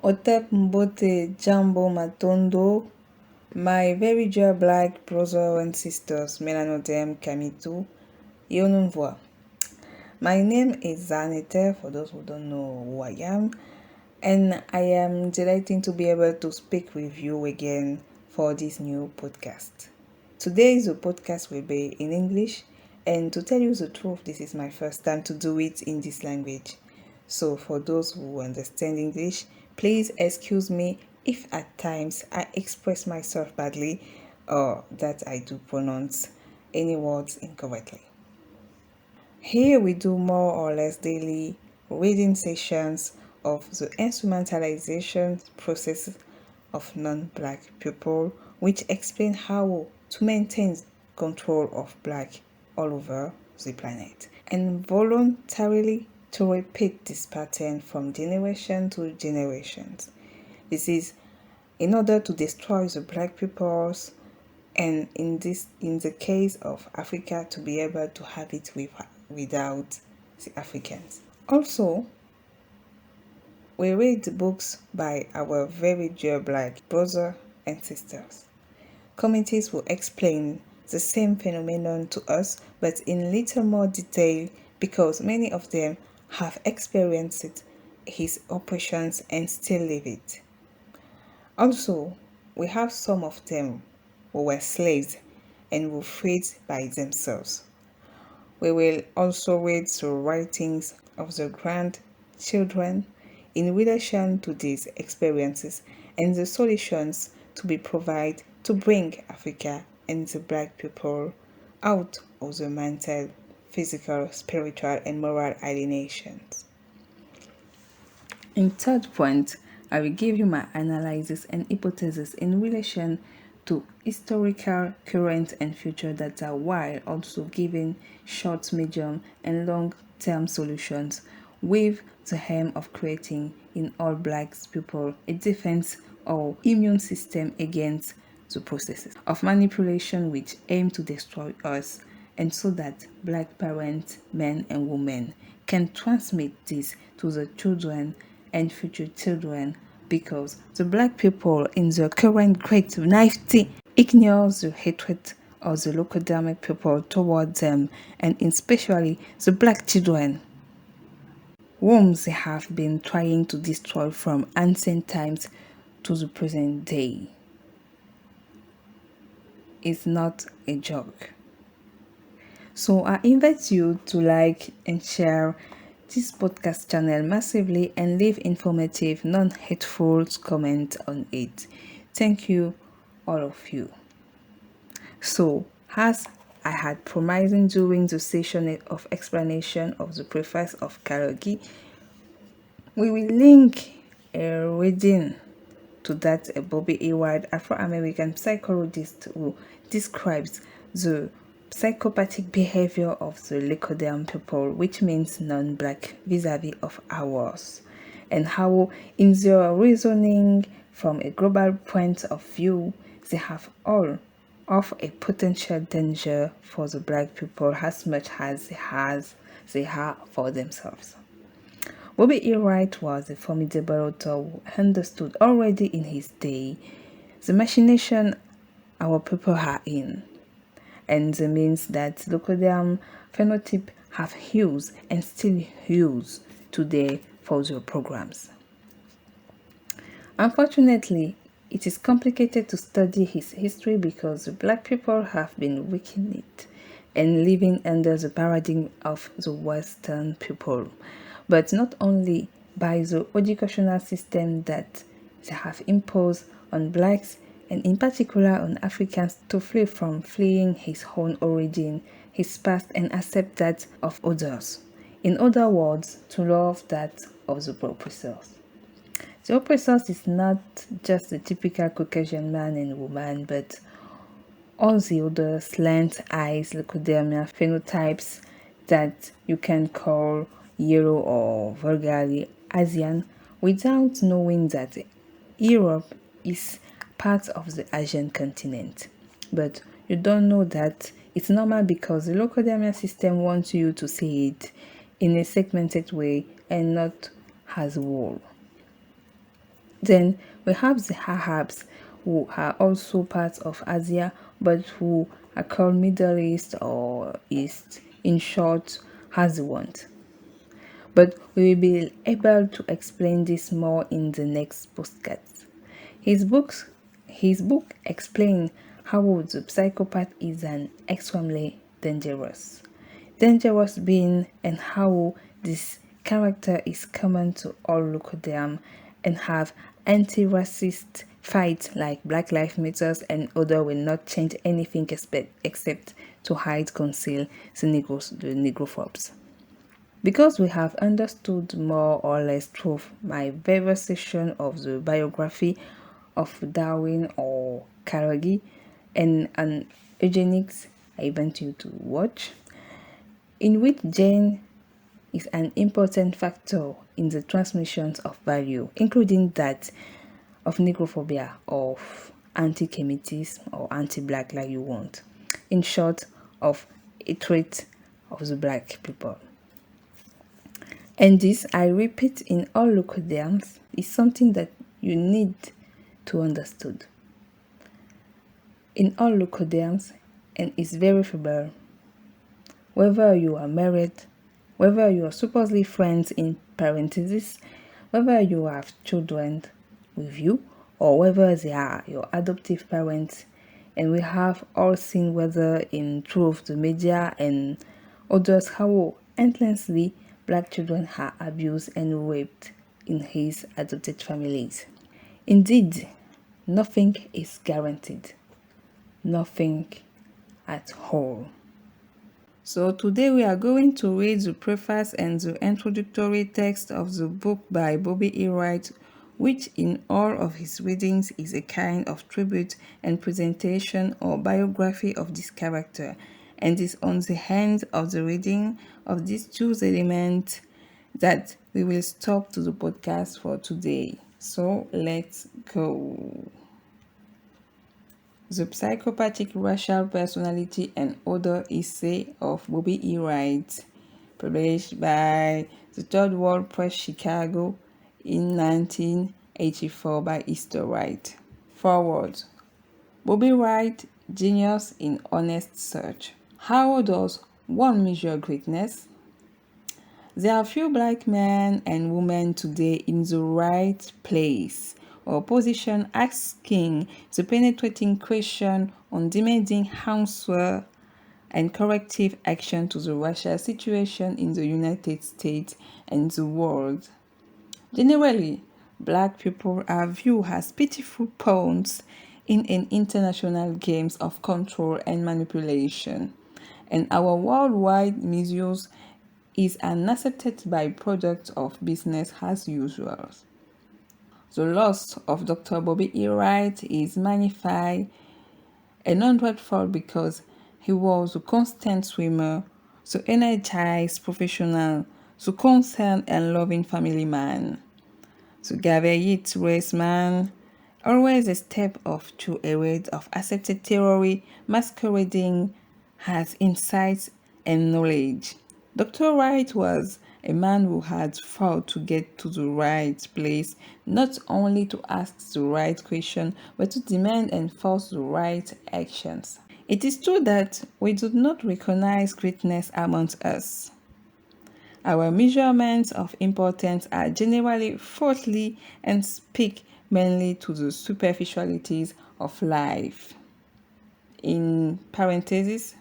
Hotep Mboté Jambo Matondo, my very dear black brothers and sisters, Melanodem Kamitu, Yonunvwa. My name is Zanete, for those who don't know who I am, and I am delighted to be able to speak with you again for this new podcast. Today's podcast will be in English, and to tell you the truth, this is my first time to do it in this language. So for those who understand English, please excuse me if at times I express myself badly or that I do pronounce any words incorrectly. Here we do more or less daily reading sessions of the instrumentalization process of non-black people, which explain how to maintain control of black all over the planet, and voluntarily to repeat this pattern from generation to generations. This is in order to destroy the black peoples, and in the case of Africa, to be able to have it without the Africans. Also, we read books by our very dear black brothers and sisters. Communities will explain the same phenomenon to us, but in little more detail, because many of them have experienced his oppressions and still live it. Also, we have some of them who were slaves and were freed by themselves. We will also read the writings of the grandchildren in relation to these experiences and the solutions to be provided to bring Africa and the black people out of the mental, physical, spiritual, and moral alienations. In third point, I will give you my analysis and hypothesis in relation to historical, current, and future data, while also giving short, medium, and long-term solutions with the aim of creating in all black people a defense or immune system against the processes of manipulation which aim to destroy us, and so that black parents, men and women, can transmit this to the children and future children, because the black people in the current great naivety ignores the hatred of the local dynamic people towards them, and especially the black children, whom they have been trying to destroy from ancient times to the present day. It's not a joke. So I invite you to like and share this podcast channel massively and leave informative, non-hateful comments on it. Thank you, all of you. So, as I had promised during the session of explanation of the preface of Kalogi, we will link a reading to that Bobby Wright, Afro-American psychologist, who describes the psychopathic behavior of the Lycodian people, which means non-black vis-a-vis of ours, and how in their reasoning from a global point of view, they have all of a potential danger for the black people as much as they have for themselves. Bobby E. Wright was a formidable author who understood already in his day the machination our people are in, and the means that Lycodian phenotype have used and still use today for their programs. Unfortunately, it is complicated to study his history because the black people have been weakened and living under the paradigm of the Western people, but not only by the educational system that they have imposed on blacks, and in particular on Africans, to flee from fleeing his own origin, his past, and accept that of others. In other words, to love that of the oppressors. The oppressors is not just the typical Caucasian man and woman, but all the other slant eyes, leukodermia phenotypes that you can call yellow or vulgarly Asian, without knowing that Europe is part of the Asian continent. But you don't know that it's normal because the leukodermia system wants you to see it in a segmented way and not as a whole. Then we have the Arabs, who are also part of Asia, but who are called Middle East or East, in short, as you want. But we will be able to explain this more in the next podcast. His books his book explains how the psychopath is an extremely dangerous being, and how this character is common to all Lucodium and have anti-racist fights like Black Lives Matter, and other will not change anything except to hide, conceal the Negrophobes. Because we have understood more or less through my various section of the biography of Darwin or Carnegie and an eugenics I want you to watch, in which gene is an important factor in the transmissions of value, including that of negrophobia, of anti-Semitism or anti-black like you want. In short, of a trait of the black people. And this, I repeat in all Lucodiums, is something that you need to understand. In all Lucodiums, and is verifiable. Whether you are married, whether you are supposedly friends in parentheses, whether you have children with you, or whether they are your adoptive parents, and we have all seen whether in through the media and others how endlessly black children are abused and raped in his adopted families. Indeed, nothing is guaranteed. Nothing at all. So today we are going to read the preface and the introductory text of the book by Mboté E. Wright, which in all of his readings is a kind of tribute and presentation or biography of this character, and is on the end of the reading of these two elements that we will stop to the podcast for today. So let's go. The Psychopathic Racial Personality and Other Essay of Mboté E. Wright, published by the Third World Press Chicago in 1984 by Easter Wright. Forward. Mboté Wright, Genius in Honest Search. How does one measure greatness? There are few black men and women today in the right place or position asking the penetrating question on demanding answer and corrective action to the racial situation in the United States and the world. Generally, black people are viewed as pitiful pawns in an international game of control and manipulation, and our worldwide misuse is an accepted byproduct of business as usual. The loss of Dr. Mboté E. Wright is magnified a hundredfold because he was a constant swimmer, so energized professional, so concerned and loving family man, so Gaverit race man, always a step off to a rate of accepted theory masquerading as insights and knowledge. Dr. Wright was a man who had fought to get to the right place, not only to ask the right question, but to demand and force the right actions. It is true that we do not recognize greatness amongst us. Our measurements of importance are generally faulty and speak mainly to the superficialities of life. In parentheses,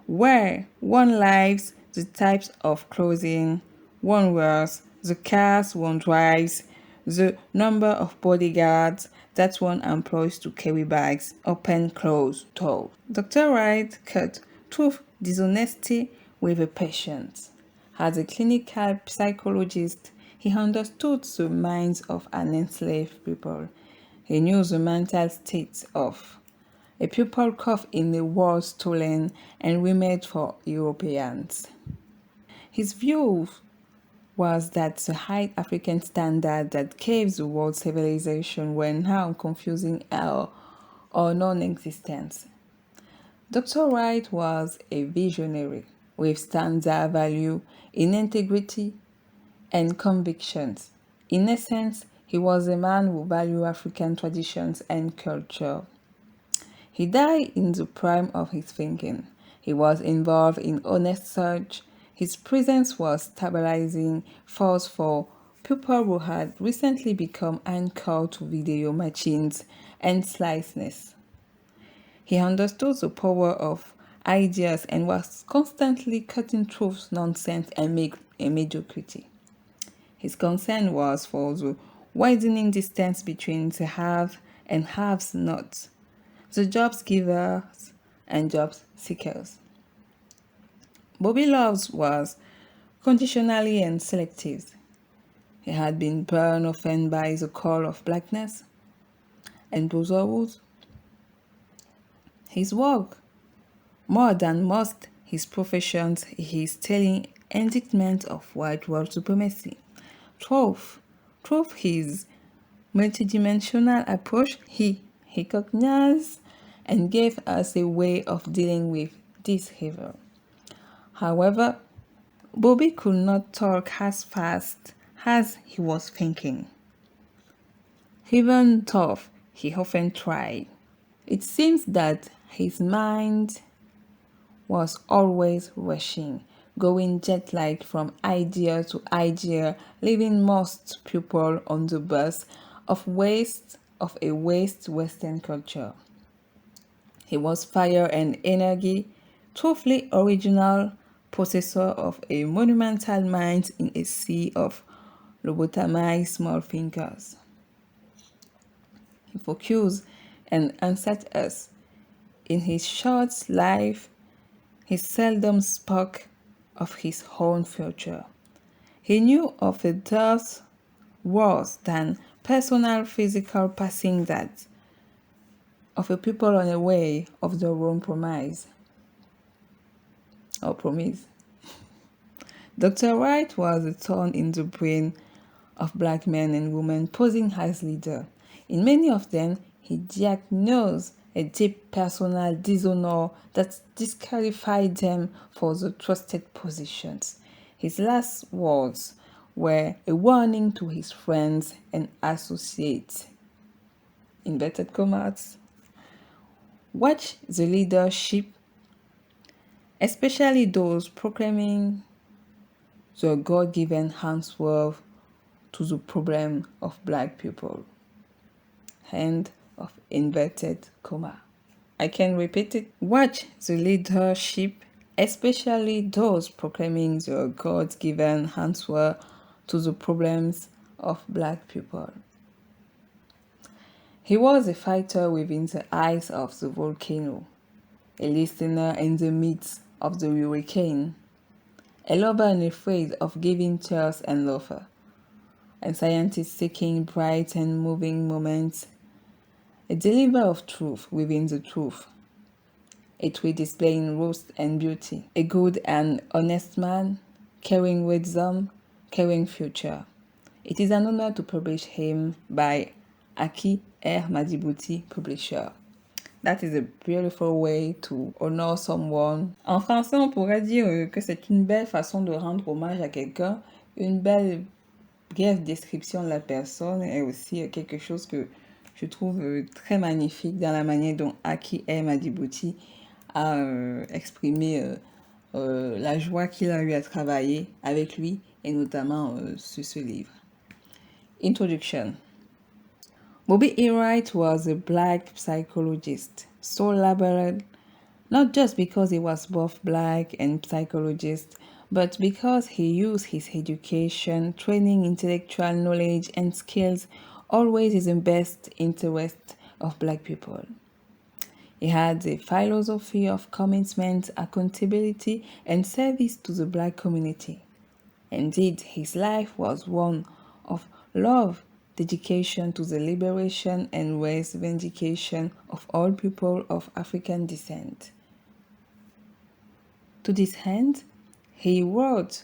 where one lives, the types of clothing one wears, the cars one drives, the number of bodyguards that one employs to carry bags, open, close, door. Dr. Wright cut through dishonesty with a patient. As a clinical psychologist, he understood the minds of an enslaved people. He knew the mental state of a people caught in a war stolen and remade for Europeans. His view was that the high African standard that gave the world civilization were now confusing or non-existent. Dr. Wright was a visionary with standard value in integrity and convictions. In essence, He was a man who valued African traditions and culture. He died in the prime of his thinking. He was involved in honest search. His presence was stabilizing force for people who had recently become anchored to video machines and sliceness. He understood the power of ideas and was constantly cutting through nonsense and mediocrity. His concern was for the widening distance between the have and haves not, the jobs givers and jobs seekers. Bobby Loves was conditionally and selective. He had been burned often by the call of blackness and brotherhood. His work, more than most his professions, is telling indictment of white world supremacy. Through his multidimensional approach, he recognized and gave us a way of dealing with this evil. However, Bobby could not talk as fast as he was thinking. Even though he often tried, it seems that his mind was always rushing, going jet-like from idea to idea, leaving most people on the bus of a waste Western culture. He was fire and energy, truthfully original, possessor of a monumental mind in a sea of lobotomized small thinkers. He focused and answered us. In his short life, he seldom spoke of his own future. He knew of a death worse than personal physical passing that of a people on the way of their own promise. Dr. Wright was a thorn in the brain of black men and women posing as leader. In many of them, he diagnosed a deep personal dishonor that disqualified them for the trusted positions. His last words were a warning to his friends and associates. Inverted commas. Watch the leadership, especially those proclaiming the God-given answer to the problem of black people. End of inverted comma. I can repeat it. Watch the leadership, especially those proclaiming the God-given answer to the problems of black people. He was a fighter within the eyes of the volcano, a listener in the midst of the hurricane, a lover unafraid of giving tears and laughter, and scientist seeking bright and moving moments, a deliverer of truth within the truth, a tree displaying rust and beauty, a good and honest man, carrying wisdom, carrying future. It is an honor to publish him by Aki Madibuti Publisher. That is a beautiful way to honor someone. En français, on pourrait dire que c'est une belle façon de rendre hommage à quelqu'un, une belle brève description de la personne est aussi quelque chose que je trouve très magnifique dans la manière dont Aki Madibuti a exprimé la joie qu'il a eu à travailler avec lui et notamment sur ce livre. Introduction. Bobby Wright was a black psychologist, so labeled not just because he was both black and psychologist, but because he used his education, training, intellectual knowledge, and skills always in the best interest of black people. He had a philosophy of commitment, accountability, and service to the black community. Indeed, his life was one of love, dedication to the liberation and race vindication of all people of African descent. To this end, he wrote,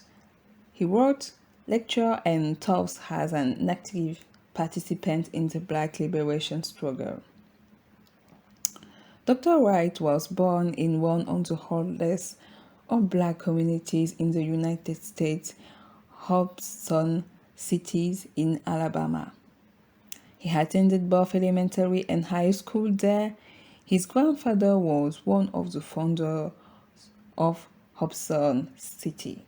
lecture, and talks as an active participant in the Black liberation struggle. Dr. Wright was born in one of the oldest of black communities in the United States, Hobson City in Alabama. He attended both elementary and high school there. His grandfather was one of the founders of Hobson City.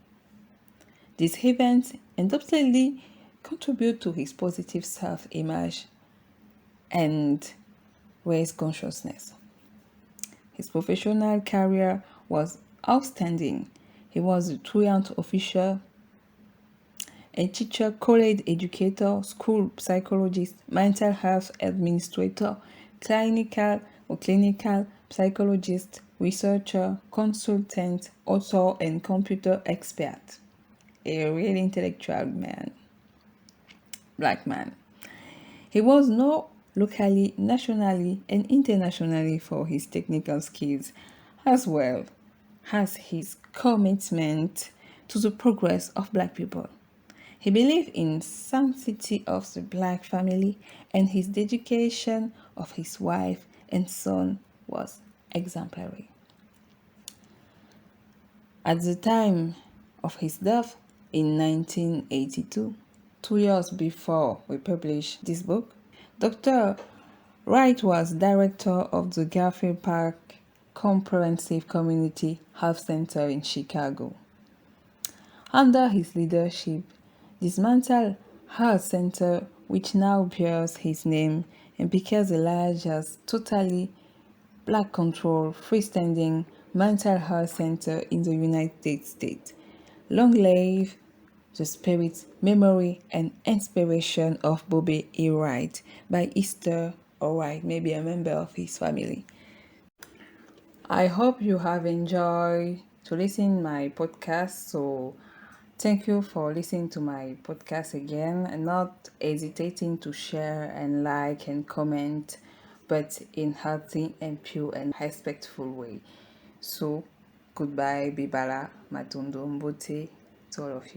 These events undoubtedly contribute to his positive self-image and race consciousness. His professional career was outstanding. He was a truant officer, a teacher, college educator, school psychologist, mental health administrator, clinical psychologist, researcher, consultant, author, and computer expert. A real intellectual man, black man. He was known locally, nationally, and internationally for his technical skills, as well as his commitment to the progress of black people. He believed in sanctity of the black family, and his dedication of his wife and son was exemplary. At the time of his death in 1982, 2 years before we published this book, Dr. Wright was director of the Garfield Park Comprehensive Community Health Center in Chicago. Under his leadership, this mental health center, which now bears his name and becomes the largest totally black-controlled freestanding mental health center in the United States. Long live the spirit, memory, and inspiration of Mboté Wright by Easter Wright, maybe a member of his family. I hope you have enjoyed to listen my podcast. So thank you for listening to my podcast again, and not hesitating to share and like and comment, but in healthy and pure and respectful way. So goodbye, Bibala, Matondo, Mboté to all of you.